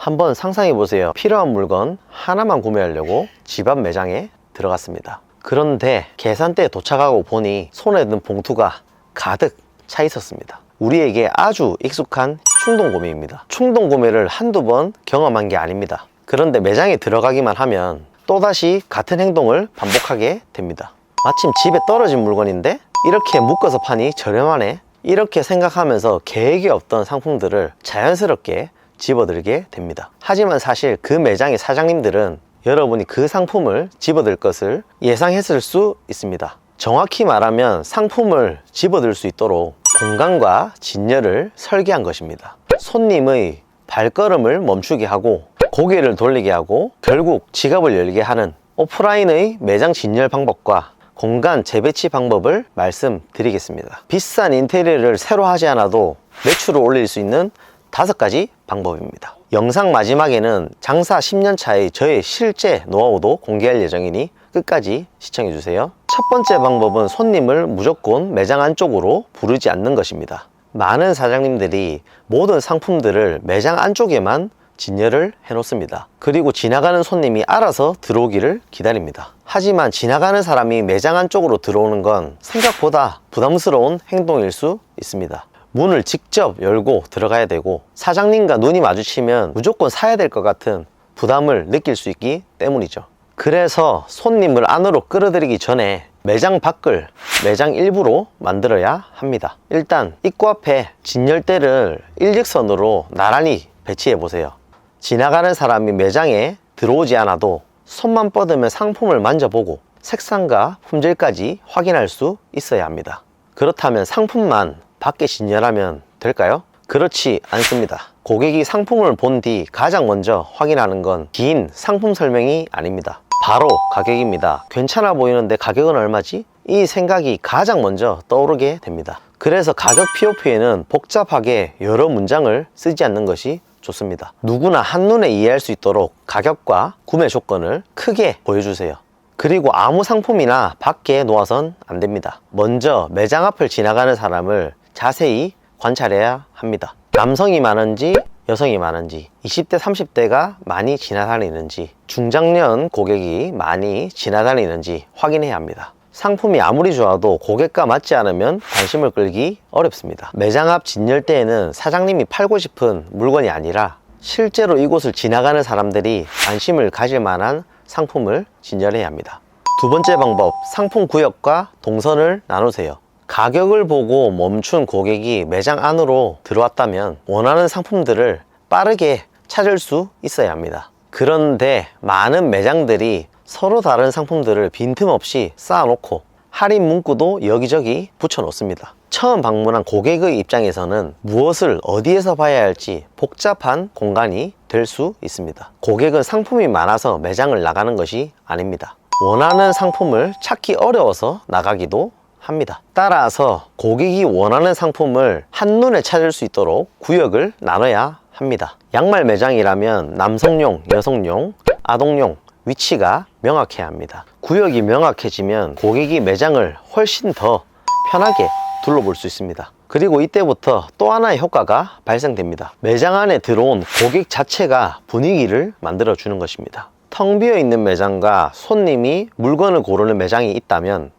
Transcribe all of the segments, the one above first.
한번 상상해 보세요. 필요한 물건 하나만 구매하려고 집 앞 매장에 들어갔습니다. 그런데 계산대에 도착하고 보니 손에 든 봉투가 가득 차 있었습니다. 우리에게 아주 익숙한 충동 구매입니다. 충동 구매를 한두 번 경험한 게 아닙니다. 그런데 매장에 들어가기만 하면 또다시 같은 행동을 반복하게 됩니다. 마침 집에 떨어진 물건인데 이렇게 묶어서 파니 저렴하네, 이렇게 생각하면서 계획이 없던 상품들을 자연스럽게 집어들게 됩니다. 하지만 사실 그 매장의 사장님들은 여러분이 그 상품을 집어들 것을 예상했을 수 있습니다. 정확히 말하면 상품을 집어들 수 있도록 공간과 진열을 설계한 것입니다. 손님의 발걸음을 멈추게 하고 고개를 돌리게 하고 결국 지갑을 열게 하는 오프라인의 매장 진열 방법과 공간 재배치 방법을 말씀드리겠습니다. 비싼 인테리어를 새로 하지 않아도 매출을 올릴 수 있는 5가지 방법입니다. 영상 마지막에는 장사 10년 차의 저의 실제 노하우도 공개할 예정이니 끝까지 시청해주세요. 첫 번째 방법은 손님을 무조건 매장 안쪽으로 부르지 않는 것입니다. 많은 사장님들이 모든 상품들을 매장 안쪽에만 진열을 해 놓습니다. 그리고 지나가는 손님이 알아서 들어오기를 기다립니다. 하지만 지나가는 사람이 매장 안쪽으로 들어오는 건 생각보다 부담스러운 행동일 수 있습니다. 문을 직접 열고 들어가야 되고 사장님과 눈이 마주치면 무조건 사야 될 것 같은 부담을 느낄 수 있기 때문이죠. 그래서 손님을 안으로 끌어들이기 전에 매장 밖을 매장 일부로 만들어야 합니다. 일단 입구 앞에 진열대를 일직선으로 나란히 배치해 보세요. 지나가는 사람이 매장에 들어오지 않아도 손만 뻗으면 상품을 만져보고 색상과 품질까지 확인할 수 있어야 합니다. 그렇다면 상품만 밖에 진열하면 될까요? 그렇지 않습니다. 고객이 상품을 본 뒤 가장 먼저 확인하는 건 긴 상품 설명이 아닙니다. 바로 가격입니다. 괜찮아 보이는데 가격은 얼마지? 이 생각이 가장 먼저 떠오르게 됩니다. 그래서 가격 POP에는 복잡하게 여러 문장을 쓰지 않는 것이 좋습니다. 누구나 한눈에 이해할 수 있도록 가격과 구매 조건을 크게 보여주세요. 그리고 아무 상품이나 밖에 놓아선 안 됩니다. 먼저 매장 앞을 지나가는 사람을 자세히 관찰해야 합니다. 남성이 많은지 여성이 많은지, 20대 30대가 많이 지나다니는지, 중장년 고객이 많이 지나다니는지 확인해야 합니다. 상품이 아무리 좋아도 고객과 맞지 않으면 관심을 끌기 어렵습니다. 매장 앞 진열대에는 사장님이 팔고 싶은 물건이 아니라 실제로 이곳을 지나가는 사람들이 관심을 가질 만한 상품을 진열해야 합니다. 두 번째 방법, 상품 구역과 동선을 나누세요. 가격을 보고 멈춘 고객이 매장 안으로 들어왔다면 원하는 상품들을 빠르게 찾을 수 있어야 합니다. 그런데 많은 매장들이 서로 다른 상품들을 빈틈없이 쌓아놓고 할인 문구도 여기저기 붙여놓습니다. 처음 방문한 고객의 입장에서는 무엇을 어디에서 봐야 할지 복잡한 공간이 될 수 있습니다. 고객은 상품이 많아서 매장을 나가는 것이 아닙니다. 원하는 상품을 찾기 어려워서 나가기도 합니다. 따라서 고객이 원하는 상품을 한눈에 찾을 수 있도록 구역을 나눠야 합니다. 양말 매장이라면 남성용, 여성용, 아동용 위치가 명확해야 합니다. 구역이 명확해지면 고객이 매장을 훨씬 더 편하게 둘러볼 수 있습니다. 그리고 이때부터 또 하나의 효과가 발생됩니다. 매장 안에 들어온 고객 자체가 분위기를 만들어 주는 것입니다. 텅 비어 있는 매장과 손님이 물건을 고르는 매장이 있다면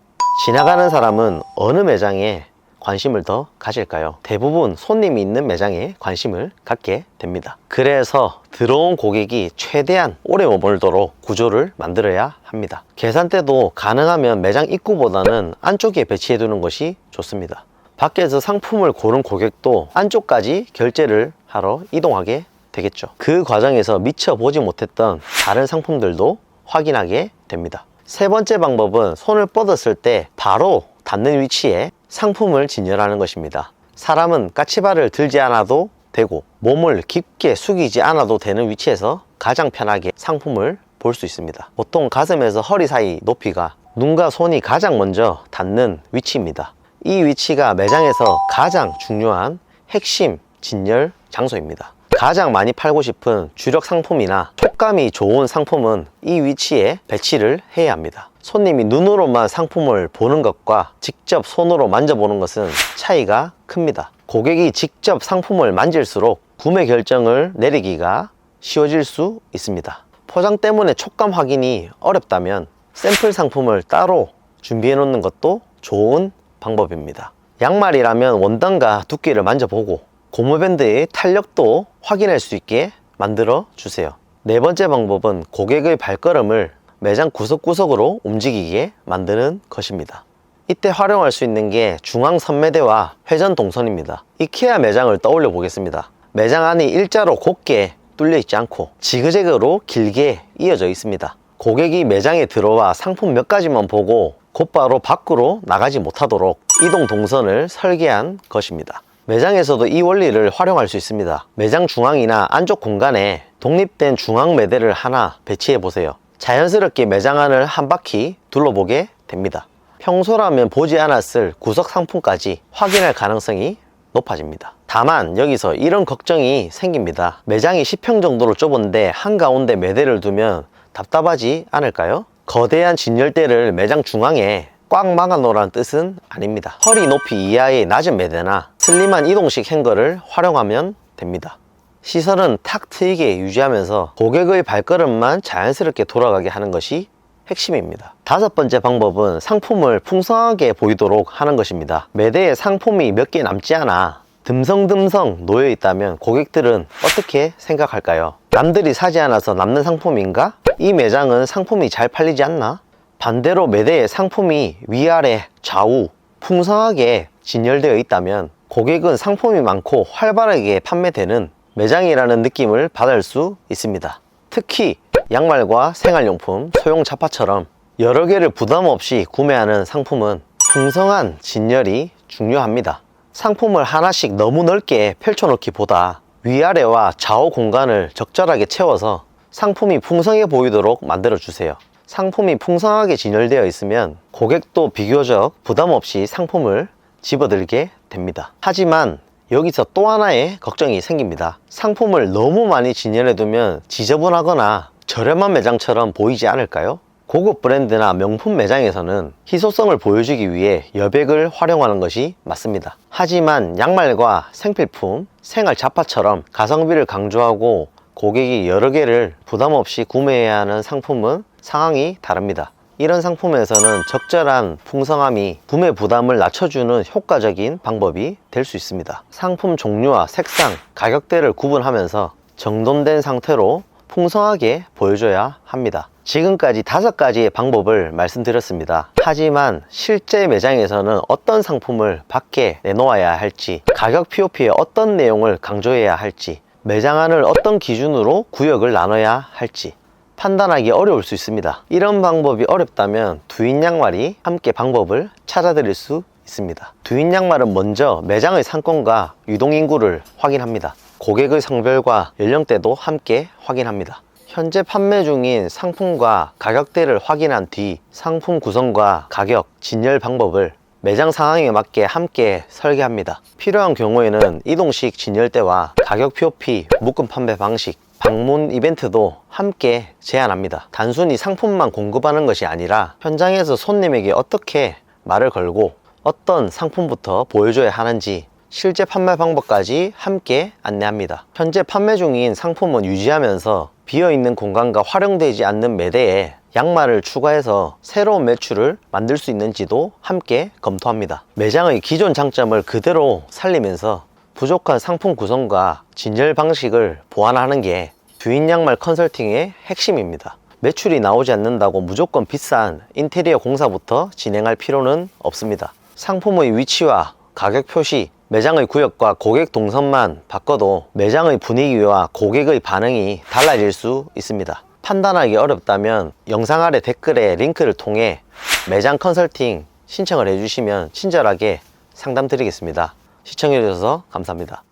지나가는 사람은 어느 매장에 관심을 더 가질까요? 대부분 손님이 있는 매장에 관심을 갖게 됩니다. 그래서 들어온 고객이 최대한 오래 머물도록 구조를 만들어야 합니다. 계산대도 가능하면 매장 입구보다는 안쪽에 배치해 두는 것이 좋습니다. 밖에서 상품을 고른 고객도 안쪽까지 결제를 하러 이동하게 되겠죠. 그 과정에서 미처 보지 못했던 다른 상품들도 확인하게 됩니다. 세 번째 방법은 손을 뻗었을 때 바로 닿는 위치에 상품을 진열하는 것입니다. 사람은 까치발을 들지 않아도 되고 몸을 깊게 숙이지 않아도 되는 위치에서 가장 편하게 상품을 볼 수 있습니다. 보통 가슴에서 허리 사이 높이가 눈과 손이 가장 먼저 닿는 위치입니다. 이 위치가 매장에서 가장 중요한 핵심 진열 장소입니다. 가장 많이 팔고 싶은 주력 상품이나 촉감이 좋은 상품은 이 위치에 배치를 해야 합니다. 손님이 눈으로만 상품을 보는 것과 직접 손으로 만져보는 것은 차이가 큽니다. 고객이 직접 상품을 만질수록 구매 결정을 내리기가 쉬워질 수 있습니다. 포장 때문에 촉감 확인이 어렵다면 샘플 상품을 따로 준비해 놓는 것도 좋은 방법입니다. 양말이라면 원단과 두께를 만져보고 고무밴드의 탄력도 확인할 수 있게 만들어 주세요. 네 번째 방법은 고객의 발걸음을 매장 구석구석으로 움직이게 만드는 것입니다. 이때 활용할 수 있는 게 중앙 선매대와 회전 동선입니다. 이케아 매장을 떠올려 보겠습니다. 매장 안이 일자로 곧게 뚫려 있지 않고 지그재그로 길게 이어져 있습니다. 고객이 매장에 들어와 상품 몇 가지만 보고 곧바로 밖으로 나가지 못하도록 이동 동선을 설계한 것입니다. 매장에서도 이 원리를 활용할 수 있습니다. 매장 중앙이나 안쪽 공간에 독립된 중앙 매대를 하나 배치해 보세요. 자연스럽게 매장 안을 한 바퀴 둘러보게 됩니다. 평소라면 보지 않았을 구석 상품까지 확인할 가능성이 높아집니다. 다만 여기서 이런 걱정이 생깁니다. 매장이 10평 정도로 좁은데 한가운데 매대를 두면 답답하지 않을까요? 거대한 진열대를 매장 중앙에 꽉 막아 놓으라는 뜻은 아닙니다. 허리 높이 이하의 낮은 매대나 슬림한 이동식 행거를 활용하면 됩니다. 시선은 탁 트이게 유지하면서 고객의 발걸음만 자연스럽게 돌아가게 하는 것이 핵심입니다. 다섯 번째 방법은 상품을 풍성하게 보이도록 하는 것입니다. 매대에 상품이 몇 개 남지 않아 듬성듬성 놓여 있다면 고객들은 어떻게 생각할까요? 남들이 사지 않아서 남는 상품인가? 이 매장은 상품이 잘 팔리지 않나? 반대로 매대에 상품이 위아래 좌우 풍성하게 진열되어 있다면 고객은 상품이 많고 활발하게 판매되는 매장이라는 느낌을 받을 수 있습니다. 특히 양말과 생활용품, 소형 잡화처럼 여러 개를 부담 없이 구매하는 상품은 풍성한 진열이 중요합니다. 상품을 하나씩 너무 넓게 펼쳐놓기보다 위아래와 좌우 공간을 적절하게 채워서 상품이 풍성해 보이도록 만들어주세요. 상품이 풍성하게 진열되어 있으면 고객도 비교적 부담 없이 상품을 집어들게 됩니다. 하지만 여기서 또 하나의 걱정이 생깁니다. 상품을 너무 많이 진열해두면 지저분하거나 저렴한 매장처럼 보이지 않을까요? 고급 브랜드나 명품 매장에서는 희소성을 보여주기 위해 여백을 활용하는 것이 맞습니다. 하지만 양말과 생필품, 생활 잡화처럼 가성비를 강조하고 고객이 여러 개를 부담 없이 구매해야 하는 상품은 상황이 다릅니다. 이런 상품에서는 적절한 풍성함이 구매 부담을 낮춰주는 효과적인 방법이 될 수 있습니다. 상품 종류와 색상, 가격대를 구분하면서 정돈된 상태로 풍성하게 보여줘야 합니다. 지금까지 5가지의 방법을 말씀드렸습니다. 하지만 실제 매장에서는 어떤 상품을 밖에 내놓아야 할지, 가격 POP에 어떤 내용을 강조해야 할지, 매장 안을 어떤 기준으로 구역을 나눠야 할지 판단하기 어려울 수 있습니다. 이런 방법이 어렵다면 두인 양말이 함께 방법을 찾아드릴 수 있습니다. 두인 양말은 먼저 매장의 상권과 유동인구를 확인합니다. 고객의 성별과 연령대도 함께 확인합니다. 현재 판매 중인 상품과 가격대를 확인한 뒤 상품 구성과 가격, 진열 방법을 매장 상황에 맞게 함께 설계합니다. 필요한 경우에는 이동식 진열대와 가격 POP, 묶음 판매 방식, 방문 이벤트도 함께 제안합니다. 단순히 상품만 공급하는 것이 아니라 현장에서 손님에게 어떻게 말을 걸고 어떤 상품부터 보여줘야 하는지 실제 판매 방법까지 함께 안내합니다. 현재 판매 중인 상품은 유지하면서 비어있는 공간과 활용되지 않는 매대에 양말을 추가해서 새로운 매출을 만들 수 있는지도 함께 검토합니다. 매장의 기존 장점을 그대로 살리면서 부족한 상품 구성과 진열 방식을 보완하는 게 두인 양말 컨설팅의 핵심입니다. 매출이 나오지 않는다고 무조건 비싼 인테리어 공사부터 진행할 필요는 없습니다. 상품의 위치와 가격 표시, 매장의 구역과 고객 동선만 바꿔도 매장의 분위기와 고객의 반응이 달라질 수 있습니다. 판단하기 어렵다면 영상 아래 댓글에 링크를 통해 매장 컨설팅 신청을 해주시면 친절하게 상담 드리겠습니다. 시청해주셔서 감사합니다.